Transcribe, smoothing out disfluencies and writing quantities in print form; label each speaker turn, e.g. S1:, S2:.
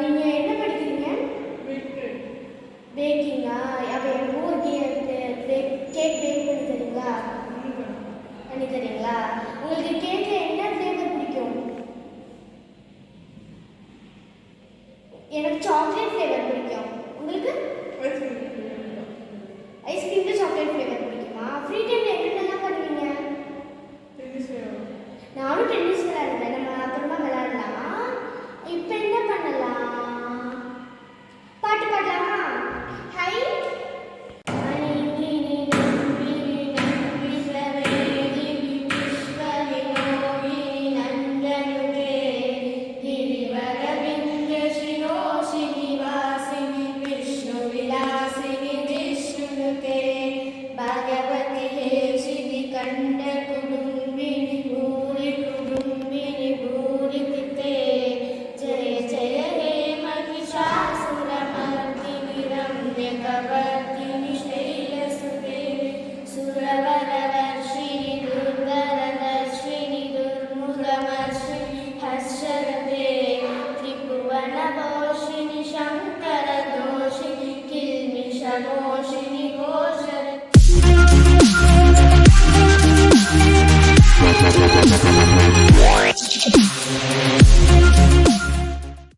S1: நீங்கள் என்ன படிக்கிறீங்க? பேக்கிங்கா? அப்போ எனக்கு ஒரு கேக் பேக் பண்ணி தரீங்களா? பண்ணி தரீங்களா? உங்களுக்கு கேக்கில் என்ன ஃப்ளேவர் பிடிக்கும்? எனக்கு சாக்லேட் ஃப்ளேவர் பிடிக்கும். உங்களுக்கு? ஐஸ்கிரீமில் சாக்லேட் ஃப்ளேவர் பிடிக்குமா? ஃப்ரீ டைமில் என்னென்னலாம் பண்ணுவீங்க? நானும் டென்னிஸ் விளையாடுவேன். நம்ம அப்புறமா விளையாடலாம். இப்போ என்ன பண்ணலாம்? பாட்டு பாடலாமா? ஹை भगवती हे श्री कंठ कुडुम्बिनी भूरि कुडुम्बिनी भूरि पिते जय जय हे महिषासुरमर्दिनि रम्यकवर्दिनि शैलसुते सुरवरवर्षिणि दुर्धरदर्शिनि दुर्मुखमर्षिणि हर्षरते त्रिभुवनपोषिणि शङ्करदोषिणि किल्मिषमोषिणि